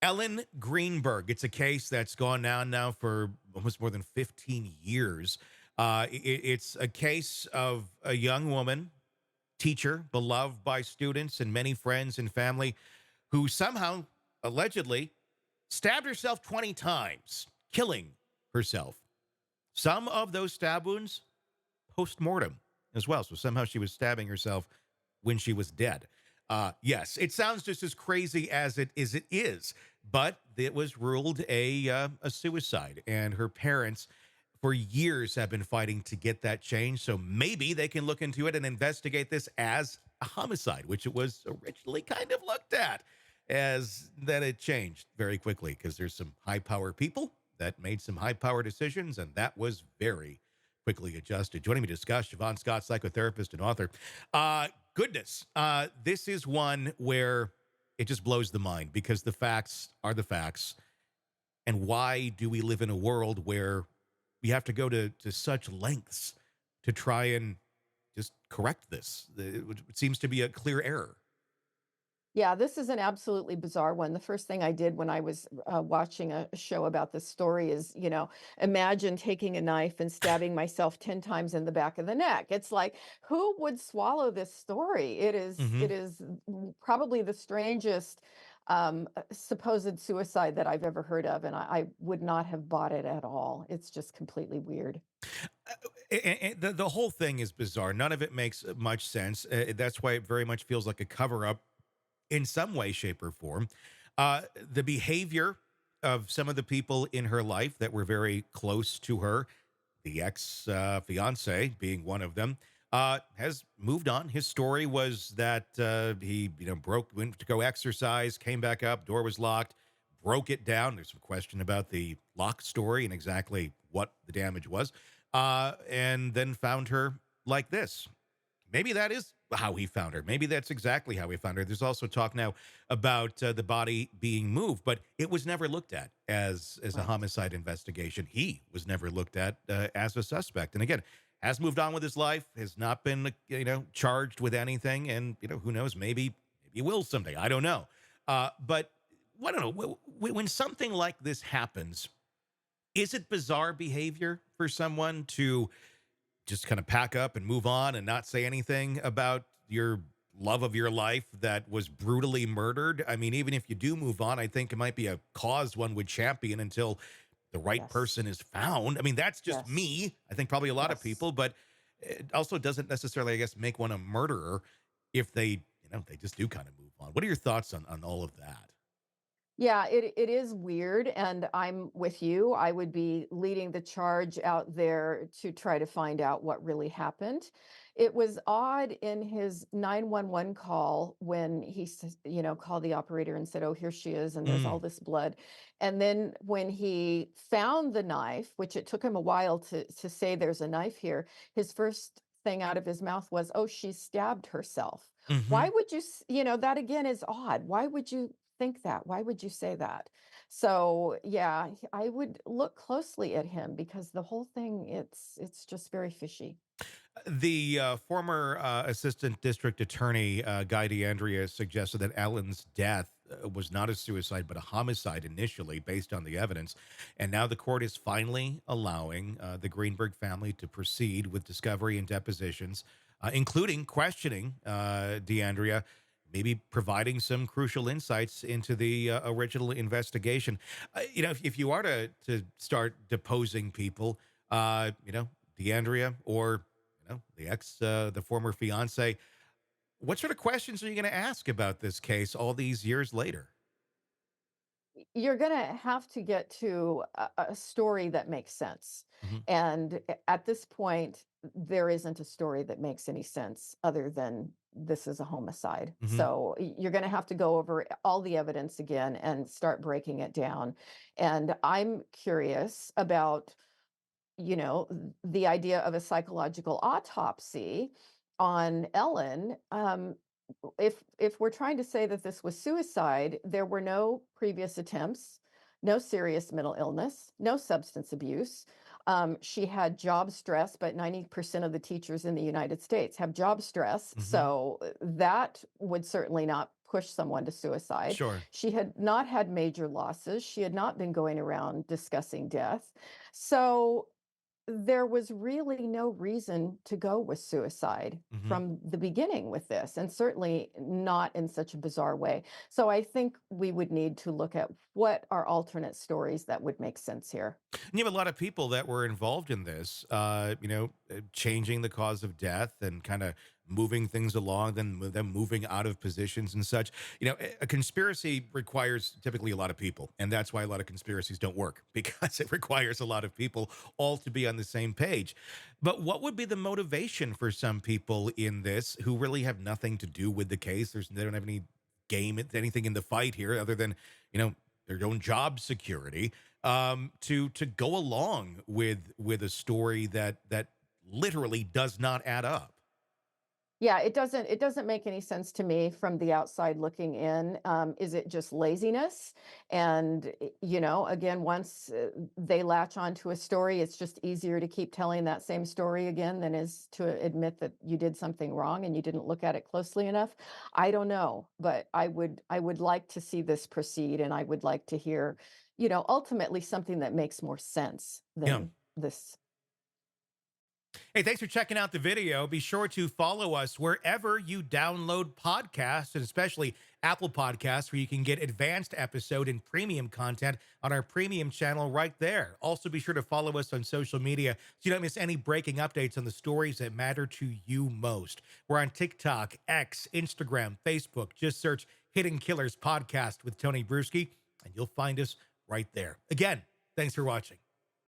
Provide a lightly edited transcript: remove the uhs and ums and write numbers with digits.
Ellen Greenberg. It's a case that's gone on now for almost more than 15 years. It's a case of a young woman, teacher, beloved by students and many friends and family, who somehow, allegedly, stabbed herself 20 times, killing herself. Some of those stab wounds post-mortem as well. So somehow she was stabbing herself when she was dead. Yes, it sounds just as crazy as it is, but it was ruled a suicide, and her parents for years have been fighting to get that changed. So maybe they can look into it and investigate this as a homicide, which it was originally kind of looked at as. Then it changed very quickly because there's some high power people that made some high power decisions, and that was very quickly adjusted. Joining me to discuss, Shavaun Scott, psychotherapist and author. Goodness, this is one where it just blows the mind because the facts are the facts. And why do we live in a world where we have to go to such lengths to try and just correct this? It seems to be a clear error. Yeah, this is an absolutely bizarre one. The first thing I did when I was watching a show about this story is, imagine taking a knife and stabbing myself 10 times in the back of the neck. It's like, who would swallow this story? It is, Hmm. it is probably the strangest supposed suicide that I've ever heard of, and I would not have bought it at all. It's just completely weird. The whole thing is bizarre. None of it makes much sense. That's why it very much feels like a cover up in some way, shape, or form. The behavior of some of the people in her life that were very close to her, the ex-fiance being one of them, has moved on. His story was that he, went to go exercise, came back up, door was locked, broke it down. There's some question about the lock story and exactly what the damage was, and then found her like this. Maybe that is how he found her. Maybe that's exactly how he found her. There's also talk now about the body being moved, but it was never looked at as a Right. homicide investigation. He was never looked at as a suspect. And again, has moved on with his life, has not been charged with anything, and who knows, maybe he will someday. I don't know. But I don't know. When something like this happens, is it bizarre behavior for someone to just kind of pack up and move on and not say anything about your love of your life that was brutally murdered? I mean, even if you do move on, I think it might be a cause one would champion until the right Yes. person is found. I mean, that's just Yes. me. I think probably a lot of Yes. people, but it also doesn't necessarily, I guess, make one a murderer if they just do kind of move on. What are your thoughts on all of that? Yeah, it is weird, and I'm with you. I would be leading the charge out there to try to find out what really happened. It was odd in his 911 call when called the operator and said, "Oh, here she is, and there's all Mm, this blood." And then when he found the knife, which it took him a while to say there's a knife here, his first thing out of his mouth was, "Oh, she stabbed herself." Why hmm. would that again is odd. Why would you think that? Why would you say that? So, yeah, I would look closely at him because the whole thing, it's just very fishy. The former assistant district attorney, Guy DeAndrea, suggested that Ellen's death was not a suicide, but a homicide initially, based on the evidence. And now the court is finally allowing the Greenberg family to proceed with discovery and depositions, including questioning DeAndrea, maybe providing some crucial insights into the original investigation. If you are to start deposing people, DeAndrea or the former fiance. What sort of questions are you going to ask about this case all these years later? You're gonna have to get to a story that makes sense. Hmm. And at this point, there isn't a story that makes any sense other than this is a homicide. Hmm. So you're gonna have to go over all the evidence again and start breaking it down. And I'm curious about the idea of a psychological autopsy on Ellen. If we're trying to say that this was suicide, there were no previous attempts, no serious mental illness, no substance abuse. She had job stress, but 90% of the teachers in the United States have job stress. Hmm. So that would certainly not push someone to suicide. Sure. She had not had major losses. She had not been going around discussing death. So there was really no reason to go with suicide Hmm. from the beginning with this, and certainly not in such a bizarre way. So I think we would need to look at what are alternate stories that would make sense here. And you have a lot of people that were involved in this, changing the cause of death and kind of moving things along, then them moving out of positions and such. A conspiracy requires typically a lot of people, and that's why a lot of conspiracies don't work because it requires a lot of people all to be on the same page. But what would be the motivation for some people in this who really have nothing to do with the case? They don't have any anything in the fight here other than you know their own job security, to go along with a story that literally does not add up. Yeah, it doesn't make any sense to me from the outside looking in. Is it just laziness? And again, once they latch onto a story, it's just easier to keep telling that same story again than is to admit that you did something wrong and you didn't look at it closely enough. I don't know, but I would like to see this proceed, and I would like to hear, ultimately something that makes more sense Yeah. than this. Hey, thanks for checking out the video. Be sure to follow us wherever you download podcasts, and especially Apple Podcasts, where you can get advanced episode and premium content on our premium channel right there. Also, be sure to follow us on social media so you don't miss any breaking updates on the stories that matter to you most. We're on TikTok, X, Instagram, Facebook. Just search Hidden Killers Podcast with Tony Brueski, and you'll find us right there. Again, thanks for watching.